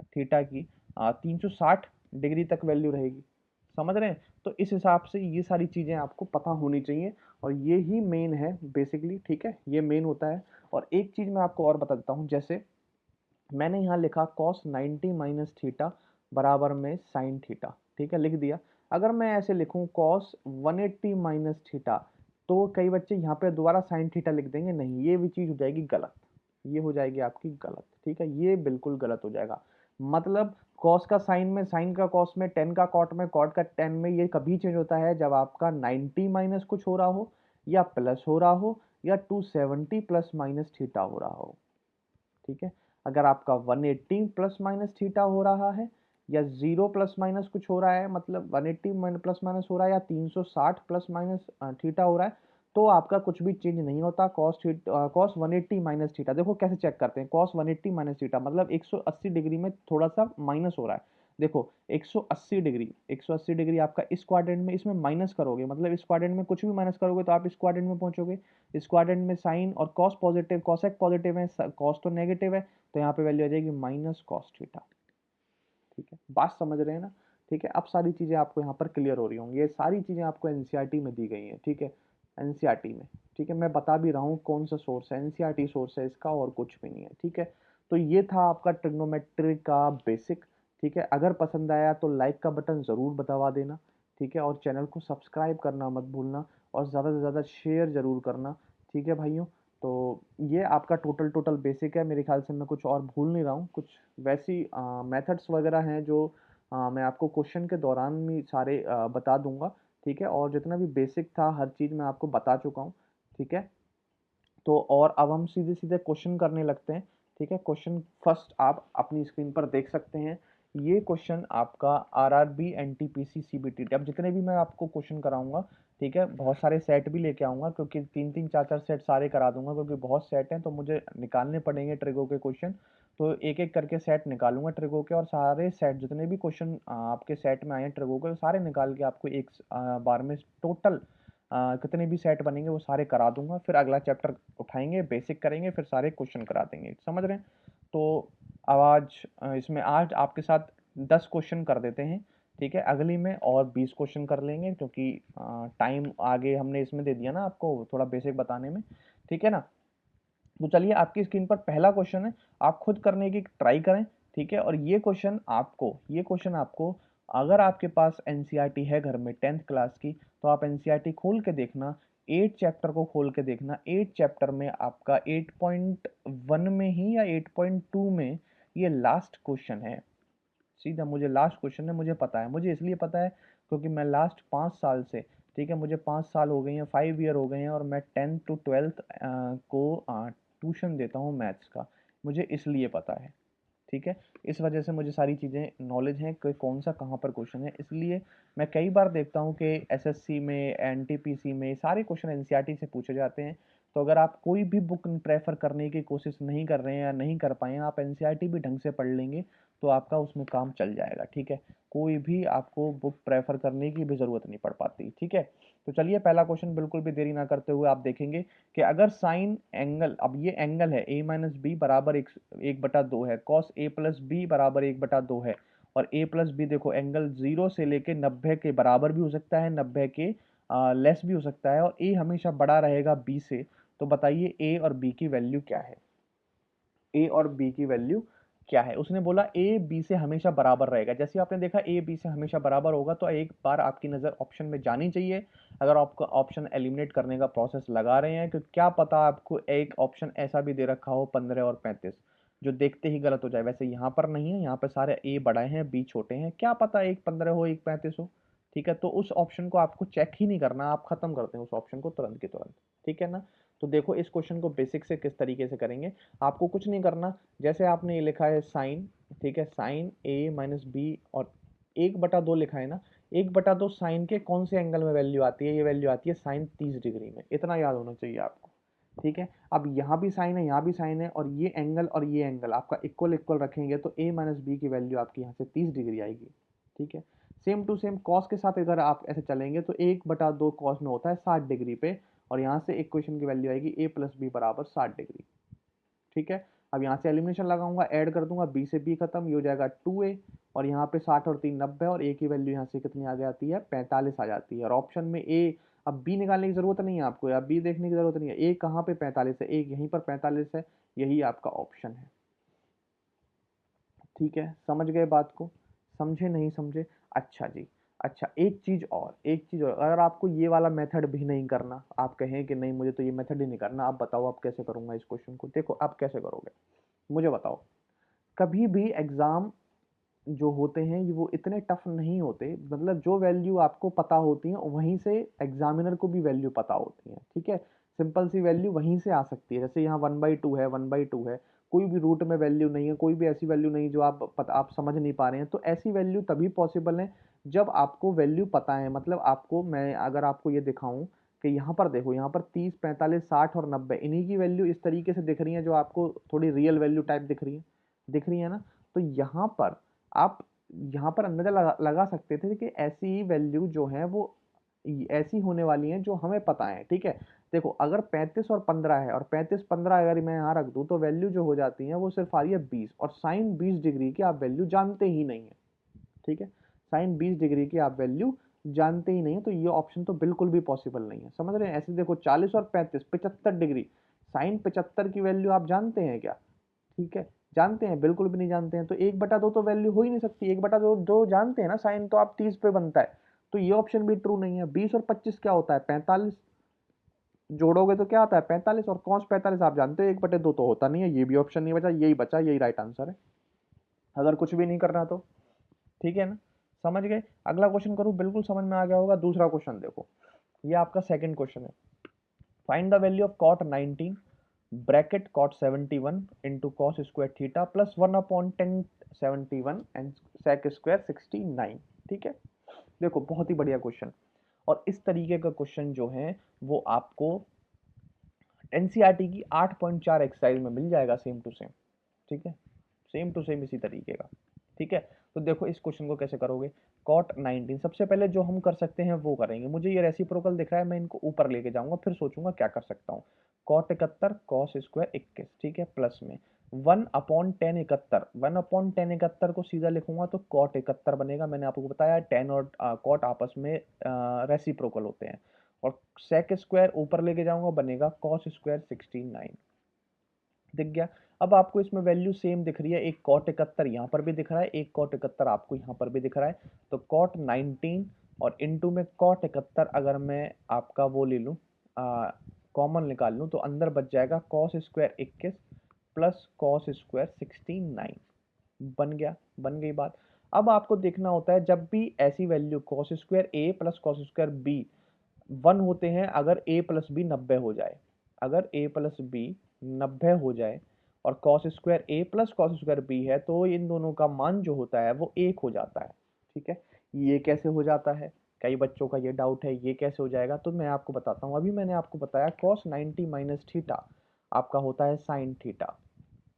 थीटा की 360 डिग्री तक वैल्यू रहेगी, समझ रहे हैं। तो इस हिसाब से ये सारी चीज़ें आपको पता होनी चाहिए, और ये ही मेन है बेसिकली, ठीक है, ये मेन होता है। और एक चीज़ मैं आपको और बता देता हूँ, जैसे मैंने यहाँ लिखा कॉस 90 माइनस थीटा बराबर में साइन थीटा, ठीक है, लिख दिया। अगर मैं ऐसे लिखूँ कॉस 180 माइनस थीटा, तो कई बच्चे यहाँ पे दोबारा साइन थीटा लिख देंगे, नहीं, ये भी चीज़ हो जाएगी गलत, ये हो जाएगी आपकी गलत, ठीक है, ये बिल्कुल गलत हो जाएगा। मतलब कॉस का साइन में, साइन का कॉस में, टेन का कॉट में, कॉट का टेन में, ये कभी चेंज होता है जब आपका 90 माइनस कुछ हो रहा हो, या प्लस हो रहा हो, या 270 प्लस माइनस थीटा हो रहा हो, ठीक है। अगर आपका 180 प्लस माइनस थीटा हो रहा है, या 0 प्लस माइनस कुछ हो रहा है, मतलब 180 प्लस माइनस हो रहा है, या 360 प्लस माइनस थीटा हो रहा है, तो आपका कुछ भी चेंज नहीं होता। कॉस 180 माइनस थीटा, देखो कैसे चेक करते हैं, कॉस 180 माइनस थीटा मतलब 180 डिग्री में थोड़ा सा माइनस हो रहा है, देखो 180 डिग्री, 180 डिग्री आपका इस क्वाड्रेंट में, इसमें माइनस करोगे, मतलब इस क्वाड्रेंट में कुछ भी माइनस करोगे तो आप इस क्वाड्रेंट में पहुंचोगे। इस क्वाड्रेंट में साइन और कॉस पॉजिटिव, कॉसेक पॉजिटिव है, कॉस तो नेगेटिव है, तो यहाँ पे वैल्यू आ जाएगी माइनस कॉस थीटा, ठीक है। बात समझ रहे हैं ना, ठीक है। अब सारी चीज़ें आपको यहाँ पर क्लियर हो रही होंगी, ये सारी चीज़ें आपको एनसीईआरटी में दी गई हैं, ठीक है, एनसीईआरटी में, ठीक है। मैं बता भी रहा हूँ कौन सा सोर्स है, एनसीईआरटी सोर्स है इसका, और कुछ भी नहीं है, ठीक है। तो ये था आपका ट्रिग्नोमेट्री का बेसिक, ठीक है। अगर पसंद आया तो लाइक का बटन ज़रूर दबा देना, ठीक है, और चैनल को सब्सक्राइब करना मत भूलना, और ज़्यादा से ज़्यादा शेयर ज़रूर करना, ठीक है भाइयों। तो ये आपका टोटल बेसिक है। मेरे ख्याल से मैं कुछ और भूल नहीं रहा हूँ। कुछ वैसी मेथड्स वगैरह हैं जो मैं आपको क्वेश्चन के दौरान भी सारे बता दूंगा, ठीक है। और जितना भी बेसिक था हर चीज़ मैं आपको बता चुका हूँ, ठीक है। तो और अब हम सीधे सीधे क्वेश्चन करने लगते हैं, ठीक है। क्वेश्चन फर्स्ट आप अपनी स्क्रीन पर देख सकते हैं। ये क्वेश्चन आपका आरआरबी एनटीपीसी सीबीटी, अब जितने भी मैं आपको क्वेश्चन कराऊंगा, ठीक है, बहुत सारे सेट भी लेके आऊंगा, क्योंकि 3-3 4-4 सेट सारे करा दूंगा, क्योंकि बहुत सेट हैं तो मुझे निकालने पड़ेंगे ट्रिगो के क्वेश्चन। तो एक एक करके सेट निकालूंगा ट्रिगो के, और सारे सेट जितने भी क्वेश्चन आपके सेट में आए हैं ट्रिगो के, सारे निकाल के आपको एक बार में टोटल कितने भी सेट बनेंगे वो सारे करा दूंगा। फिर अगला चैप्टर उठाएंगे, बेसिक करेंगे, फिर सारे क्वेश्चन करा देंगे, समझ रहे हैं। तो अब इसमें आज आपके साथ 10 क्वेश्चन कर देते हैं, ठीक है। अगली में और 20 क्वेश्चन कर लेंगे, क्योंकि टाइम आगे हमने इसमें दे दिया ना आपको थोड़ा बेसिक बताने में, ठीक है ना। तो चलिए आपकी स्क्रीन पर पहला क्वेश्चन है, आप खुद करने की ट्राई करें, ठीक है। और ये क्वेश्चन आपको अगर आपके पास एनसीईआरटी है घर में 10th क्लास की, तो आप एनसीईआरटी खोल के देखना, 8 चैप्टर को खोल के देखना। 8 चैप्टर में आपका 8.1 में ही या 8.2 में ये लास्ट क्वेश्चन है। सीधा मुझे लास्ट क्वेश्चन है, मुझे पता है, मुझे इसलिए पता है क्योंकि मैं लास्ट 5 साल से, ठीक है, मुझे 5 साल हो गए हैं, 5 ईयर हो गए हैं, और मैं 10th to 12th को ट्यूशन देता हूँ मैथ्स का, मुझे इसलिए पता है, ठीक है। इस वजह से मुझे सारी चीज़ें नॉलेज हैं कि कौन सा कहाँ पर क्वेश्चन है। इसलिए मैं कई बार देखता हूँ कि एसएससी में, एनटीपीसी में सारे क्वेश्चन एनसीईआरटी से पूछे जाते हैं। तो अगर आप कोई भी बुक प्रेफर करने की कोशिश नहीं कर रहे हैं या नहीं कर पाए हैं, आप एनसीईआरटी भी ढंग से पढ़ लेंगे तो आपका उसमें काम चल जाएगा, ठीक है। कोई भी आपको बुक प्रेफर करने की भी ज़रूरत नहीं पड़ पाती, ठीक है। तो चलिए पहला क्वेश्चन बिल्कुल भी देरी ना करते हुए आप देखेंगे कि अगर साइन एंगल, अब ये एंगल है a माइनस बी बराबर 1/2 है, कॉस a प्लस बी बराबर 1/2 है, और a प्लस बी देखो एंगल 0 से लेके 90 के बराबर भी हो सकता है, 90 के लेस भी हो सकता है, और a हमेशा बड़ा रहेगा b से। तो बताइए a और b की वैल्यू क्या है, a और b की वैल्यू क्या है। उसने बोला a b से हमेशा बराबर रहेगा। जैसे आपने देखा a b से हमेशा बराबर होगा, तो एक बार आपकी नज़र ऑप्शन में जानी चाहिए। अगर आपको ऑप्शन एलिमिनेट करने का प्रोसेस लगा रहे हैं, क्योंकि क्या पता आपको एक ऑप्शन ऐसा भी दे रखा हो 15 और 35, जो देखते ही गलत हो जाए। वैसे यहाँ पर नहीं है, यहाँ पर सारे a बड़े हैं b छोटे हैं, क्या पता एक 15 हो एक 35 हो, ठीक है। तो उस ऑप्शन को आपको चेक ही नहीं करना, आप खत्म करते हैं उस ऑप्शन को तुरंत के तुरंत, ठीक है ना। तो देखो इस क्वेश्चन को बेसिक से किस तरीके से करेंगे। आपको कुछ नहीं करना, जैसे आपने ये लिखा है साइन, ठीक है, साइन ए माइनस बी, और 1/2 लिखा है ना, 1/2 साइन के कौन से एंगल में वैल्यू आती है, ये वैल्यू आती है साइन 30 डिग्री में, इतना याद होना चाहिए आपको, ठीक है। अब यहाँ भी साइन है, यहाँ भी साइन है, और ये एंगल आपका इक्वल इक्वल रखेंगे, तो a माइनस बी की वैल्यू आपकी यहाँ से 30 डिग्री आएगी, ठीक है। सेम टू सेम कॉस के साथ अगर आप ऐसे चलेंगे तो 1/2 कॉस में होता है 60 डिग्री पे, और यहाँ से इक्वेशन की वैल्यू आएगी a प्लस बी बराबर 60 डिग्री, ठीक है। अब यहाँ से एलिमिनेशन लगाऊंगा, ऐड कर दूंगा, b से b खत्म, ये हो जाएगा 2a, और यहाँ पे 60 और 3 90, और a की वैल्यू यहाँ से कितनी आ जाती है 45 आ जाती है। और ऑप्शन में a, अब b निकालने की जरूरत नहीं है आपको, या b देखने की जरूरत नहीं है, a कहाँ पे 45 है, a यहीं पर 45 है, यही आपका ऑप्शन है, ठीक है। समझ गए बात को, समझे नहीं समझे। अच्छा जी, अच्छा एक चीज और, अगर आपको ये वाला मेथड भी नहीं करना, आप कहें कि नहीं मुझे तो ये मेथड ही नहीं करना, आप बताओ आप कैसे करूंगा इस क्वेश्चन को। देखो आप कैसे करोगे, मुझे बताओ। कभी भी एग्जाम जो होते हैं ये वो इतने टफ नहीं होते, मतलब जो वैल्यू आपको पता होती है वहीं से एग्जामिनर को भी वैल्यू पता होती है, ठीक है। सिंपल सी वैल्यू वहीं से आ सकती है, जैसे यहाँ 1/2 है, 1/2 है, कोई भी रूट में वैल्यू नहीं है, कोई भी ऐसी वैल्यू नहीं जो आप समझ नहीं पा रहे हैं। तो ऐसी वैल्यू तभी पॉसिबल है जब आपको वैल्यू पता है। मतलब आपको, मैं अगर आपको ये दिखाऊं कि यहाँ पर देखो, यहाँ पर 30 45 60 और 90, इन्हीं की वैल्यू इस तरीके से दिख रही है, जो आपको थोड़ी रियल वैल्यू टाइप दिख रही है ना। तो यहाँ पर आप यहाँ पर अंदाजा लगा सकते थे कि ऐसी वैल्यू जो है वो ऐसी होने वाली हैं जो हमें पता है, ठीक है। देखो अगर 35 और 15 है, और 35 15 अगर मैं यहाँ रख दूं, तो वैल्यू जो हो जाती है वो सिर्फ आ रही है 20, और साइन 20 डिग्री की आप वैल्यू जानते ही नहीं है, ठीक है। साइन 20 डिग्री की आप वैल्यू जानते ही नहीं है, तो ये ऑप्शन तो बिल्कुल भी पॉसिबल नहीं है, समझ रहे हैं। ऐसे देखो 40 और 35 75 डिग्री, साइन 75 की वैल्यू आप जानते हैं क्या, ठीक है, जानते हैं, बिल्कुल भी नहीं जानते हैं। तो 1/2 तो वैल्यू हो ही नहीं सकती, 1/2 जो जानते हैं ना साइन, तो आप 30 पे बनता है, तो ये ऑप्शन भी ट्रू नहीं है। 20 और 25 क्या होता है 45, जोड़ोगे तो क्या आता है 45, और cos 45 आप जानते हो 1/2 तो होता नहीं है, ये भी ऑप्शन नहीं बचा, यही बचा, यही राइट आंसर है अगर कुछ भी नहीं करना तो। ठीक है ना, समझ गए। अगला क्वेश्चन करूँ, बिल्कुल समझ में आ गया होगा। दूसरा क्वेश्चन देखो, ये आपका सेकंड क्वेश्चन है। Find the value of cot 19 bracket cot 71 into cos square theta plus 1/10 71 and sec square 69। ठीक है, देखो बहुत ही बढ़िया क्वेश्चन, और इस तरीके का क्वेश्चन जो है वो आपको एनसीईआरटी की 8.4 एक्सरसाइज में मिल जाएगा, सेम टू सेम। ठीक है, सेम टू सेम इसी तरीके का। ठीक है, तो देखो इस क्वेश्चन को कैसे करोगे। cot 19, सबसे पहले जो हम कर सकते हैं वो करेंगे। मुझे ये रेसिप्रोकल दिख रहा है, मैं इनको ऊपर लेके जाऊंगा, फिर सोचूंगा क्या कर सकता हूँ। cot 71 cos स्क्वायर 21, ठीक है, प्लस में 1/10 71, 1/10 71 को सीधा लिखूंगा तो cot 71 बनेगा। मैंने आपको बताया 10 और cot आपस में रेसिप्रोकल होते हैं। और sec स्क्वायर ऊपर लेके जाऊंगा, बनेगा cos स्क्वायर 69। दिख गया। अब आपको इसमें वैल्यू सेम दिख रही है, एक cot 71 यहाँ पर भी दिख रहा है, एक cot 71 आपको यहाँ पर भी दिख रहा है। तो cot 19 और इनटू में cot 71 अगर मैं आपका वो ले लूँ, कॉमन निकाल लूँ, तो अंदर बच जाएगा cos square 21 plus cos square 69। बन गया, बन गई बात। अब आपको देखना होता है जब भी ऐसी value cos square a plus cos square b 1 होते हैं, अगर a प्लस बी 90 हो जाए, अगर a प्लस बी 90 हो जाए और cos square a plus cos square b है, तो इन दोनों का मान जो होता है वो 1 हो जाता है। ठीक है, ये कैसे हो जाता है, कई बच्चों का ये डाउट है, ये कैसे हो जाएगा, तो मैं आपको बताता हूँ। अभी मैंने आपको बताया cos 90 माइनस थीटा आपका होता है sine theta,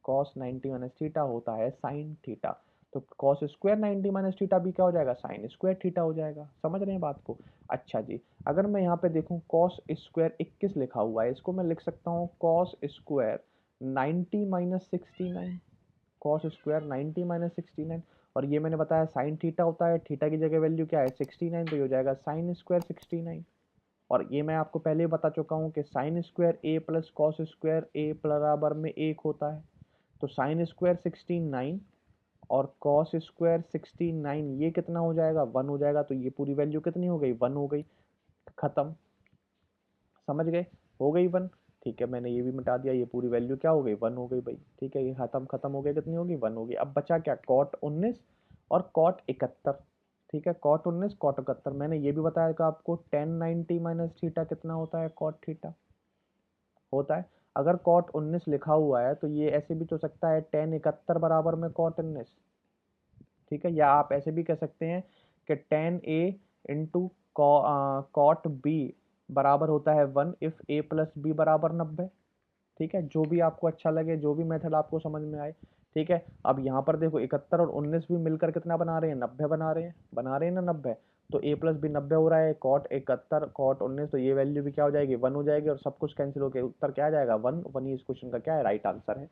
cos 90 minus theta होता है साइन थीटा। तो cos स्क्वायर 90 माइनस थीटा भी क्या हो जाएगा, साइन स्क्वायर थीटा हो जाएगा। समझ रहे हैं बात को। अच्छा जी, अगर मैं यहाँ पे देखूँ cos स्क्वायर 21 लिखा हुआ है, इसको मैं लिख सकता हूँ cos square 90 minus 69, cos square 90 minus 69। और ये मैंने बताया साइन थीटा होता है, थीटा की जगह वैल्यू क्या है 69, तो ये हो जाएगा साइन स्क्वायर 69। और ये मैं आपको पहले ही बता चुका हूँ कि साइन स्क्वायर ए प्लस कॉस स्क्वायर ए बराबर में 1 होता है। तो साइन स्क्वायर 69 और कॉस स्क्वायर 69 ये कितना हो जाएगा, 1 हो जाएगा। तो ये पूरी वैल्यू कितनी हो गई, 1 हो गई। खत्म, समझ गए, हो गई 1। ठीक है, मैंने ये भी मिटा दिया, ये पूरी वैल्यू क्या हो गई, 1 हो गई भाई। ठीक है, ये खत्म, खत्म हो गया, कितनी होगी, 1 होगी। अब बचा क्या, cot 19 और cot 71। ठीक है, cot 19 cot 71, मैंने ये भी बताया कि आपको tan 90 माइनस थीटा कितना होता है, cot थीटा होता है। अगर cot 19 लिखा हुआ है तो ये ऐसे भी तो सकता है tan 71 बराबर में cot 19। ठीक है, या आप ऐसे भी कह सकते हैं कि tan a into cot b बराबर होता है 1 इफ a प्लस बी बराबर 90। ठीक है, जो भी आपको अच्छा लगे, जो भी मेथड आपको समझ में आए। ठीक है, अब यहाँ पर देखो 71 और 19 भी मिलकर कितना बना रहे हैं, 90 बना रहे हैं, बना रहे हैं ना 90। तो a प्लस बी 90 हो रहा है, cot 71 cot 19, तो ये वैल्यू भी क्या हो जाएगी, 1 हो जाएगी, और सब कुछ कैंसिल होकर उत्तर क्या आ जाएगा, 1 1 ही इस क्वेश्चन का क्या है, राइट आंसर है।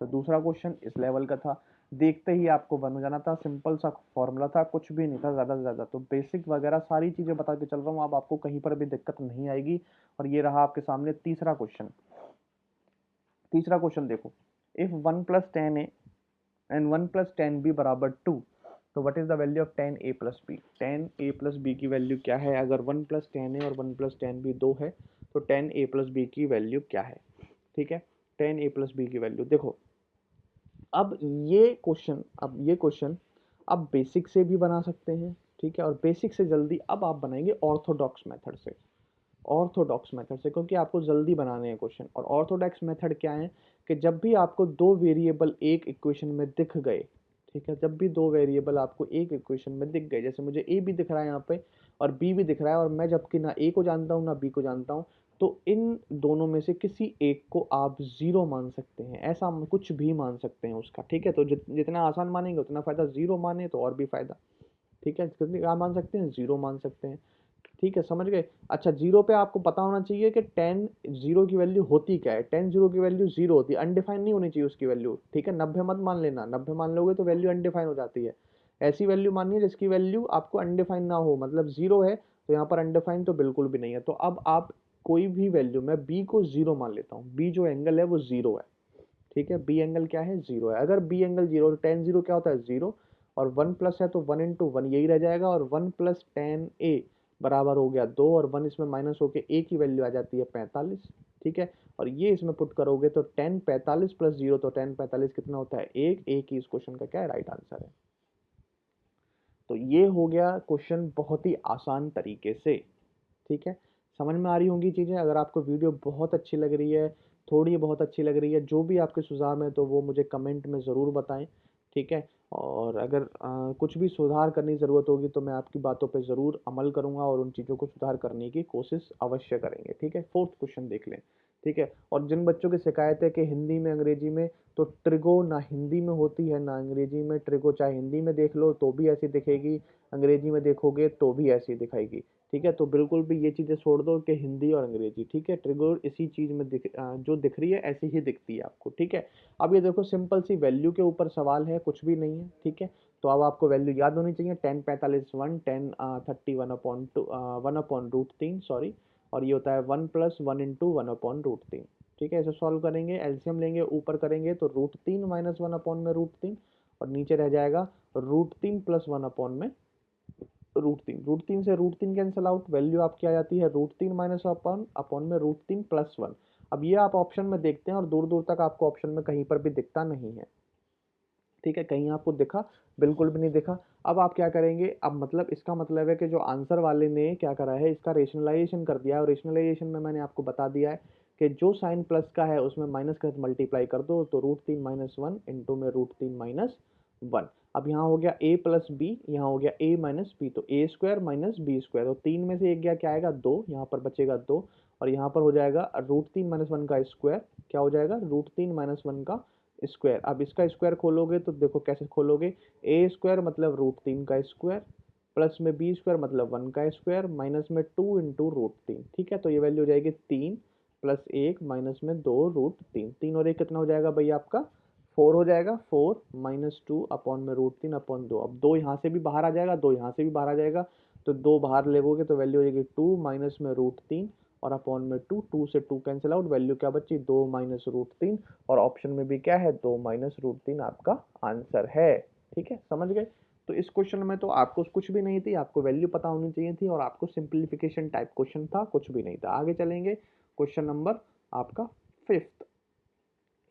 तो दूसरा क्वेश्चन इस लेवल का था, देखते ही आपको 1 हो जाना था, सिंपल सा फॉर्मूला था, कुछ भी नहीं था ज़्यादा से ज़्यादा। तो बेसिक वगैरह सारी चीज़ें बता के चल रहा हूँ, अब आपको कहीं पर भी दिक्कत नहीं आएगी। और ये रहा आपके सामने तीसरा क्वेश्चन। तीसरा क्वेश्चन देखो, if 1 plus 10 A and 1 plus 10 B बराबर 2, तो what is the value of 10 A plus B. 10 A plus B की वैल्यू क्या है, अगर 1 प्लस 10 ए और 1 प्लस 10 बी 2 है, तो 10 ए प्लस बी की वैल्यू क्या है। ठीक है, 10 ए प्लस बी की वैल्यू देखो। अब ये क्वेश्चन आप बेसिक से भी बना सकते हैं। ठीक है, और बेसिक से जल्दी अब आप बनाएंगे ऑर्थोडॉक्स मेथड से, ऑर्थोडॉक्स मेथड से, क्योंकि आपको जल्दी बनाने हैं क्वेश्चन। और ऑर्थोडॉक्स मेथड क्या है कि जब भी आपको दो वेरिएबल एक इक्वेशन में दिख गए, ठीक है, जब भी दो वेरिएबल आपको एक इक्वेशन में दिख गए, जैसे मुझे ए भी दिख रहा है यहाँ पे और बी भी दिख रहा है, और मैं जबकि ना ए को जानता हूँ ना बी को जानता हूँ, तो इन दोनों में से किसी एक को आप जीरो मान सकते हैं, ऐसा कुछ भी मान सकते हैं उसका। ठीक है, तो जितना आसान मानेंगे उतना फायदा, जीरो माने तो और भी फायदा। ठीक है, कितनी क्या मान सकते हैं, जीरो मान सकते हैं। ठीक है, समझ गए। अच्छा, जीरो पे आपको पता होना चाहिए कि टेन जीरो की वैल्यू होती क्या है। टेन जीरो की वैल्यू जीरो होती है, अनडिफाइन नहीं होनी चाहिए उसकी वैल्यू। ठीक है, 90 मत मान लेना, 90 मान लोगे तो वैल्यू अनडिफाइन हो जाती है। ऐसी वैल्यू माननी है जिसकी वैल्यू आपको अनडिफाइन ना हो, मतलब जीरो है तो यहाँ पर अनडिफाइन तो बिल्कुल भी नहीं है। तो अब आप कोई भी वैल्यू, मैं बी को जीरो मान लेता हूँ, बी जो एंगल है वो जीरो है। ठीक है, बी एंगल क्या है, जीरो है। अगर बी एंगल जीरो, तो टेन जीरो क्या होता है, जीरो, और वन प्लस है तो वन इंटू वन यही रह जाएगा, और वन प्लस टेन ए बराबर हो गया 2, और 1 इसमें माइनस होके a की वैल्यू आ जाती है 45, ठीक है। और ये इसमें पुट करोगे तो 10 45 प्लस 0, तो 10 45 कितना होता है 1, एक ही इस क्वेश्चन का क्या है राइट आंसर है। तो ये हो गया क्वेश्चन बहुत ही आसान तरीके से, ठीक है। समझ में आ रही होंगी चीज़ें। अगर आपको वीडियो बहुत अच्छी लग रही है, थोड़ी बहुत अच्छी लग रही है, जो भी आपके सुझाव हैं तो वो मुझे कमेंट में ज़रूर बताएं, ठीक है। और अगर कुछ भी सुधार करने की ज़रूरत होगी तो मैं आपकी बातों पे ज़रूर अमल करूंगा और उन चीज़ों को सुधार करने की कोशिश अवश्य करेंगे, ठीक है। फोर्थ क्वेश्चन देख लें, ठीक है। और जिन बच्चों की शिकायत है कि हिंदी में अंग्रेजी में, तो ट्रिगो ना हिंदी में होती है ना अंग्रेजी में। ट्रिगो चाहे हिंदी में देख लो तो भी ऐसी दिखेगी, अंग्रेजी में देखोगे तो भी ऐसी दिखाएगी, ठीक है। तो बिल्कुल भी ये चीज़ें छोड़ दो कि हिंदी और अंग्रेजी, ठीक है। ट्रिगो इसी चीज़ में जो दिख रही है ऐसी ही दिखती है आपको, ठीक है। अब ये देखो सिंपल सी वैल्यू के ऊपर सवाल है, कुछ भी नहीं है, ठीक है। तो अब आपको वैल्यू याद होनी चाहिए, 10 45 1, 10 30 1/2 1/√3, सॉरी। और ये होता है 1 प्लस 1 इंटू 1/√3, ठीक है। इसे सॉल्व करेंगे, एलसीएम लेंगे, ऊपर करेंगे तो √3 माइनस 1/√3, और नीचे रह जाएगा √3 प्लस 1/में √3। √3 से √3 कैंसिल आउट, वैल्यू आपकी आ जाती है √3 माइनस अपॉन में √3 प्लस 1। अब ये आप ऑप्शन में देखते हैं और दूर दूर तक आपको ऑप्शन में कहीं पर भी दिखता नहीं है, ठीक है। कहीं आपको दिखा, बिल्कुल भी नहीं दिखा। अब आप क्या करेंगे, अब मतलब इसका मतलब है कि जो आंसर वाले ने क्या करा है, इसका रेशनलाइजेशन कर दिया है। और रेशनलाइजेशन में मैंने आपको बता दिया है कि जो साइन प्लस का है उसमें माइनस का मल्टीप्लाई कर दो, तो √3 माइनस 1 इंटू में √3 माइनस 1। अब यहाँ हो गया a प्लस बी, यहाँ हो गया a माइनस बी, तो a square minus B square, तो 3 में से एक गया, क्या आएगा 2, यहाँ पर बचेगा 2। और यहाँ पर हो जाएगा √3 माइनस 1 का स्क्वायर, क्या हो जाएगा √3 माइनस 1 का स्क्वायर। अब इसका स्क्वायर खोलोगे तो देखो कैसे खोलोगे, ए स्क्वायर मतलब √3 का स्क्वायर, प्लस में बी स्क्वायर मतलब 1 का स्क्वायर, माइनस में 2 इंटू √3, ठीक है। तो ये वैल्यू हो जाएगी 3 प्लस 1 माइनस में 2 √3, 3 और 1 कितना हो जाएगा भैया आपका 4 हो जाएगा, 4 माइनस 2 अपॉन में √3 अपॉन 2। अब 2 यहाँ से भी बाहर आ जाएगा, 2 यहाँ से भी बाहर आ जाएगा, तो 2 बाहर लेगोगे तो वैल्यू हो जाएगी 2 माइनस में √3 और अपॉन में 2, 2 से 2 कैंसिल आउट, वैल्यू क्या बची 2 माइनस √3। और ऑप्शन में भी क्या है 2 माइनस √3 आपका आंसर है, ठीक है। समझ गए। तो इस क्वेश्चन में तो आपको कुछ भी नहीं थी, आपको वैल्यू पता होनी चाहिए थी, और आपको सिंप्लीफिकेशन टाइप क्वेश्चन था, कुछ भी नहीं था। आगे चलेंगे क्वेश्चन नंबर आपका फिफ्थ।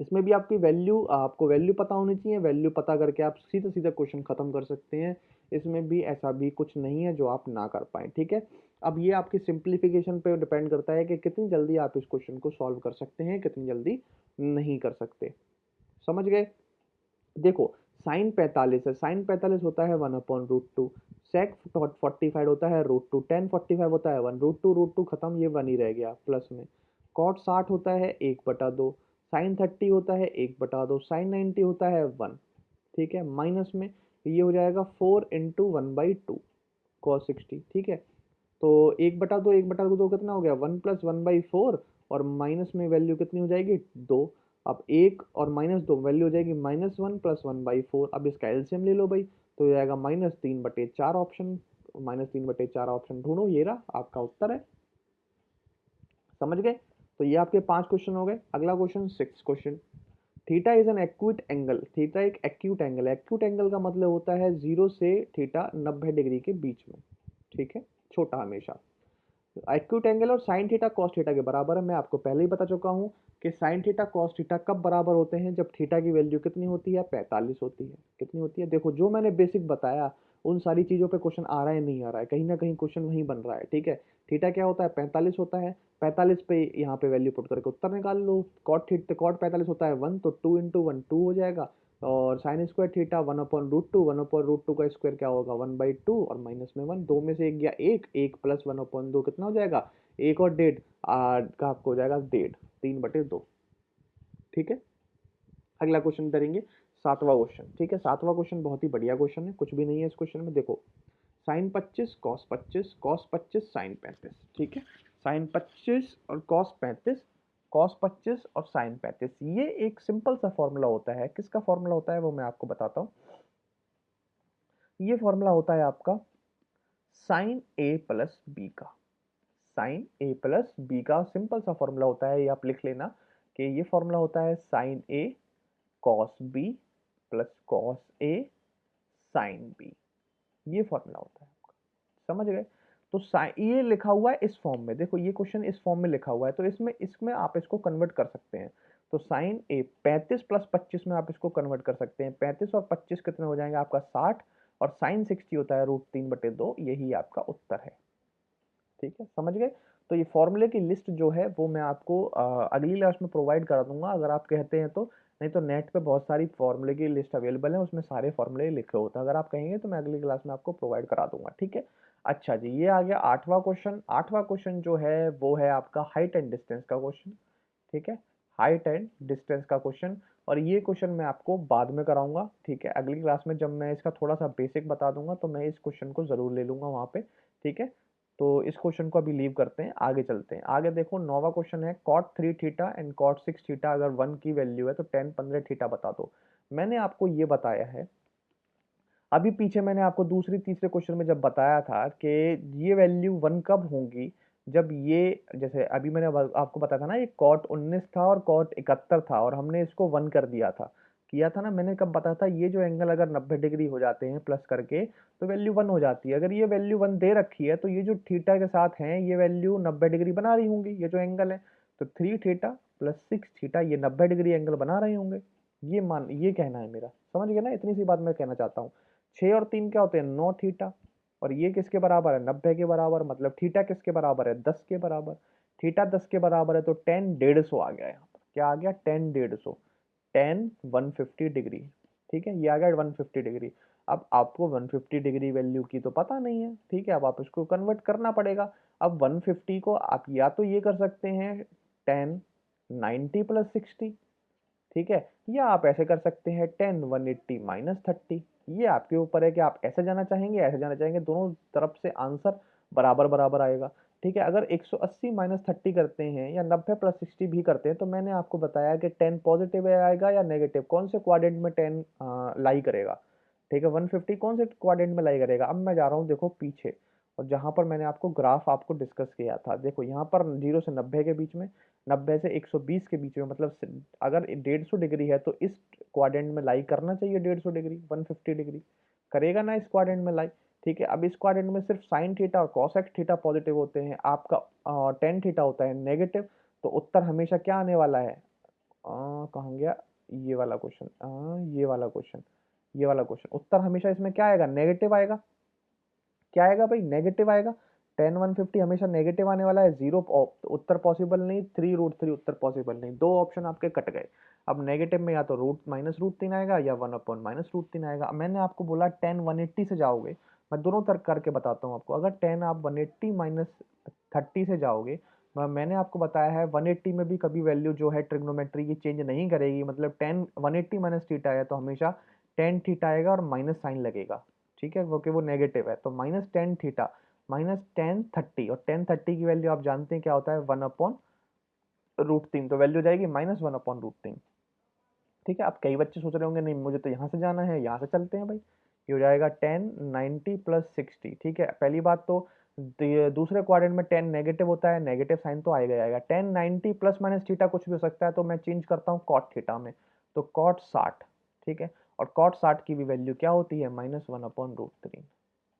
इसमें भी आपकी वैल्यू, आपको वैल्यू पता होनी चाहिए, वैल्यू पता करके आप सीधा सीधा क्वेश्चन खत्म कर सकते हैं। इसमें भी ऐसा भी कुछ नहीं है जो आप ना कर पाए, ठीक है। अब ये आपकी सिंप्लीफिकेशन पे डिपेंड करता है कि कितनी जल्दी आप इस क्वेश्चन को सॉल्व कर सकते हैं, कितनी जल्दी नहीं कर सकते। समझ गए। देखो साइन 45 है, साइन 45 होता है 1/√2, सेक 45 होता है √2, टेन 45 होता है 1, √2 खत्म, ये 1 ही रह गया प्लस में। कॉट 60 होता है 1/2, साइन 30 होता है 1/2, साइन 90 होता है 1, ठीक है। माइनस में ये हो जाएगा 4 इंटू 1/2 कॉस 60, ठीक है। तो 1/2, 1/2 कितना हो गया 1 प्लस 1/4, और माइनस में वैल्यू कितनी हो जाएगी 2। अब 1 और -2 वैल्यू हो जाएगी -1 प्लस 1/4। अब इसका एलसीएम ले लो भाई, तो हो जाएगा -3/4 ऑप्शन, -3/4 ऑप्शन ढूंढो, ये रहा आपका उत्तर है। समझ गए। तो ये आपके 5 क्वेश्चन हो गए। अगला question 6 question, theta is an acute angle. Theta एक एक्यूट एंगल है। एक्यूट एंगल का मतलब होता है 0 से थीटा 90 डिग्री के बीच में, ठीक है, छोटा हमेशा। एक्यूट एंगल और साइन थीटा कॉस थीटा के बराबर है। मैं आपको पहले ही बता चुका हूं कि साइन थीटा कॉस थीटा कब बराबर होते हैं, जब थीटा की वैल्यू कितनी होती है 45 होती है। कितनी होती है, देखो जो मैंने बेसिक बताया उन सारी चीजों पे क्वेश्चन आ रहा है नहीं आ रहा है, कहीं ना कहीं क्वेश्चन वहीं बन रहा है, ठीक है। थीटा क्या होता है 45 होता है, 45 पे यहाँ पे वैल्यू पुट करके उत्तर निकाल लो। कॉट 45 होता है 1, तो 2 इंटू 1 2 हो जाएगा। और साइन स्क्वायर थीटा 1/√2, 1/√2 का स्क्वायर क्या होगा 1/2, और माइनस में 1, 2 में से एक गया 1, 1 प्लस 1/2 कितना हो जाएगा 1 और 1.5 का आपको हो जाएगा 1.5, 3/2, ठीक है। अगला क्वेश्चन करेंगे 7वां क्वेश्चन, ठीक है। 7वां क्वेश्चन बहुत ही बढ़िया क्वेश्चन है, कुछ भी नहीं है इस क्वेश्चन में। देखो साइन 25 कॉस 25, कॉस 25 साइन 35, ठीक है। साइन 25 और कॉस 35, कॉस 25 और साइन 35, ये एक सिंपल सा फॉर्मूला होता है। किसका फॉर्मूला होता है वो मैं आपको बताता हूँ। ये फॉर्मूला होता है आपका साइन ए प्लस बी का। साइन ए प्लस बी का सिंपल सा फॉर्मूला होता है, ये आप लिख लेना कि ये फॉर्मूला होता है sign A cos B plus cos A sine B, ये फॉर्मूला होता है आपका। समझ गए। तो ये लिखा हुआ है इस फॉर्म में, देखो ये क्वेश्चन इस फॉर्म में लिखा हुआ है, तो इसमें इसमें आप इसको कन्वर्ट कर सकते हैं। तो साइन ए 35 प्लस 25 में आप इसको कन्वर्ट कर सकते हैं। 35 और 25 कितने हो जाएंगे आपका 60, और साइन 60 होता है √3/2, यही आपका उत्तर है। ठीक है, समझ गए। तो ये फॉर्मूले की लिस्ट जो है वो मैं आपको अगली क्लास में प्रोवाइड करा दूंगा, अगर आप कहते हैं तो। नहीं तो नेट पे बहुत सारी फॉर्मूले की लिस्ट अवेलेबल है, उसमें सारे फॉर्मूले लिखे होते हैं। अगर आप कहेंगे तो मैं अगली क्लास में आपको प्रोवाइड करा दूंगा। ठीक है। अच्छा जी, ये आ गया 8वां क्वेश्चन। 8वां क्वेश्चन जो है वो है आपका हाइट एंड डिस्टेंस का क्वेश्चन। ठीक है, हाइट एंड डिस्टेंस का क्वेश्चन। और ये क्वेश्चन मैं आपको बाद में कराऊंगा। ठीक है, अगली क्लास में जब मैं इसका थोड़ा सा बेसिक बता दूंगा तो मैं इस क्वेश्चन को जरूर ले लूंगा वहां पे। ठीक है, तो इस क्वेश्चन को अभी लीव करते हैं, आगे चलते हैं। आगे देखो 9वां क्वेश्चन है, cot 3 theta and cot 6 theta अगर 1 की वैल्यू है तो tan 15 थीटा बता दो। मैंने आपको ये बताया है अभी पीछे, मैंने आपको दूसरी तीसरे क्वेश्चन में जब बताया था कि ये वैल्यू 1 कब होंगी, जब ये, जैसे अभी मैंने आपको बताया था ना, ये cot 19 था और cot 71 था और हमने इसको 1 कर दिया था, किया था ना मैंने, कब बताया था, ये जो एंगल अगर 90 डिग्री हो जाते हैं प्लस करके तो वैल्यू 1 हो जाती है। अगर ये वैल्यू 1 दे रखी है तो ये जो थीटा के साथ है ये वैल्यू 90 डिग्री बना रही होंगी, ये जो एंगल है। तो 3 थीटा प्लस 6 थीटा ये 90 डिग्री एंगल बना रहे होंगे। ये कहना है मेरा, समझ गए ना, इतनी सी बात मैं कहना चाहता हूँ। 6 और 3 क्या होते हैं, 9 थीटा, और ये किसके बराबर है, 90 के बराबर, मतलब थीटा किसके बराबर है, 10 के बराबर। थीटा 10 के बराबर है तो tan 150 आ गया यहाँ पर, क्या आ गया, tan 150, tan 150 डिग्री। ठीक है, ये आ गया 150 डिग्री। अब आपको 150 डिग्री वैल्यू की तो पता नहीं है, ठीक है, अब आप इसको कन्वर्ट करना पड़ेगा। अब 150 को आप या तो ये कर सकते हैं tan 90 प्लस 60, ठीक है, या आप ऐसे कर सकते हैं tan 180 माइनस 30। ये आपके ऊपर है कि आप ऐसे जाना चाहेंगे ऐसे जाना चाहेंगे, दोनों तरफ से आंसर बराबर बराबर आएगा। ठीक है, अगर 180 माइनस 30 करते हैं या 90 प्लस 60 भी करते हैं तो मैंने आपको बताया कि 10 पॉजिटिव आएगा या नेगेटिव, कौन से क्वाड्रेंट में 10 लाई करेगा। ठीक है, 150 कौन से क्वाड्रेंट में लाई करेगा। अब मैं जा रहा हूँ देखो पीछे, और जहां पर मैंने आपको ग्राफ आपको डिस्कस किया था, देखो यहाँ पर 0 से 90 के बीच में, 90 से 120 के बीच में, मतलब अगर 150 डिग्री है तो इस क्वाड्रेंट में लाई करना चाहिए 150 डिग्री, 150 डिग्री करेगा ना इस क्वाड्रेंट में लाई। ठीक है, अब इस क्वाड्रेंट में सिर्फ साइन थीटा और कॉसेक थीटा पॉजिटिव होते हैं, आपका टेन थीटा होता है नेगेटिव। तो उत्तर हमेशा क्या आने वाला है, कहाँ गया ये वाला क्वेश्चन, ये वाला क्वेश्चन उत्तर हमेशा इसमें क्या आएगा, नेगेटिव आएगा। क्या आएगा भाई, नेगेटिव आएगा। tan 150 हमेशा नेगेटिव आने वाला है। 0 उत्तर पॉसिबल नहीं, 3√3 उत्तर पॉसिबल नहीं, दो ऑप्शन आपके कट गए। अब नेगेटिव में या तो -√3 आएगा या 1/-√3 आएगा। अब मैंने आपको बोला tan 180 से जाओगे, मैं दोनों तरफ करके बताता हूँ आपको। अगर tan आप 180 माइनस 30 से जाओगे, मैंने आपको बताया है 180 में भी कभी वैल्यू जो है ट्रिग्नोमेट्री की चेंज नहीं करेगी, मतलब 180 माइनस थीटा है तो हमेशा tan थीटा आएगा और माइनस साइन लगेगा। ठीक है, क्योंकि वो नेगेटिव है, तो -tan थीटा माइनस tan 30, और tan 30 की वैल्यू आप जानते हैं क्या होता है, 1/√3, तो वैल्यू जाएगी -1/√3। ठीक है, अब कई बच्चे सोच रहे होंगे नहीं मुझे तो यहाँ से जाना है, यहाँ से चलते हैं भाई। ये हो जाएगा tan 90 प्लस 60। ठीक है, पहली बात तो दूसरे क्वाड्रेंट में tan नेगेटिव होता है, नेगेटिव साइन तो आएगा आएगा। tan 90 प्लस माइनस थीटा कुछ भी हो सकता है, तो मैं चेंज करता हूँ cot थीटा में, तो cot 60। ठीक है, और cot 60 की भी वैल्यू क्या होती है, -1/√3।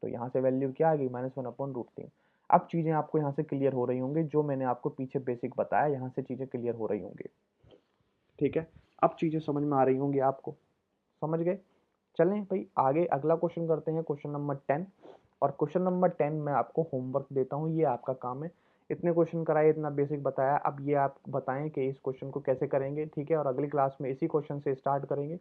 तो यहाँ से वैल्यू क्या आ गई, -1/√3। अब चीजें आपको यहाँ से क्लियर हो रही होंगी, जो मैंने आपको पीछे बेसिक बताया यहाँ से चीजें क्लियर हो रही होंगी। ठीक है, अब चीजें समझ में आ रही होंगी आपको, समझ गए। चलें भाई आगे अगला क्वेश्चन करते हैं, क्वेश्चन नंबर 10। और क्वेश्चन नंबर 10 मैं आपको होमवर्क देता हूँ, ये आपका काम है। इतने क्वेश्चन कराए, इतना बेसिक बताया, अब ये आप बताएं कि इस क्वेश्चन को कैसे करेंगे। ठीक है, और अगली क्लास में इसी क्वेश्चन से स्टार्ट करेंगे,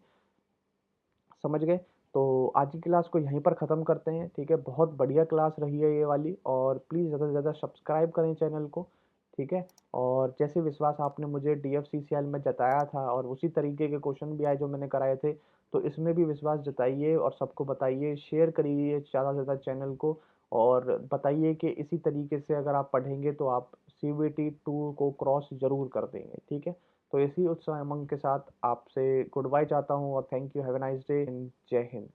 समझ गए। तो आज की क्लास को यहीं पर ख़त्म करते हैं। ठीक है, बहुत बढ़िया क्लास रही है ये वाली, और प्लीज़ ज़्यादा से ज़्यादा सब्सक्राइब करें चैनल को। ठीक है, और जैसे विश्वास आपने मुझे DFCCL में जताया था और उसी तरीके के क्वेश्चन भी आए जो मैंने कराए थे, तो इसमें भी विश्वास जताइए और सबको बताइए, शेयर करिए ज़्यादा से ज़्यादा चैनल को, और बताइए कि इसी तरीके से अगर आप पढ़ेंगे तो आप CBT 2 को क्रॉस ज़रूर कर देंगे। ठीक है, तो इसी उत्साह उमंग के साथ आपसे गुड बाय चाहता हूँ, और thank you, have a nice day, जय हिंद।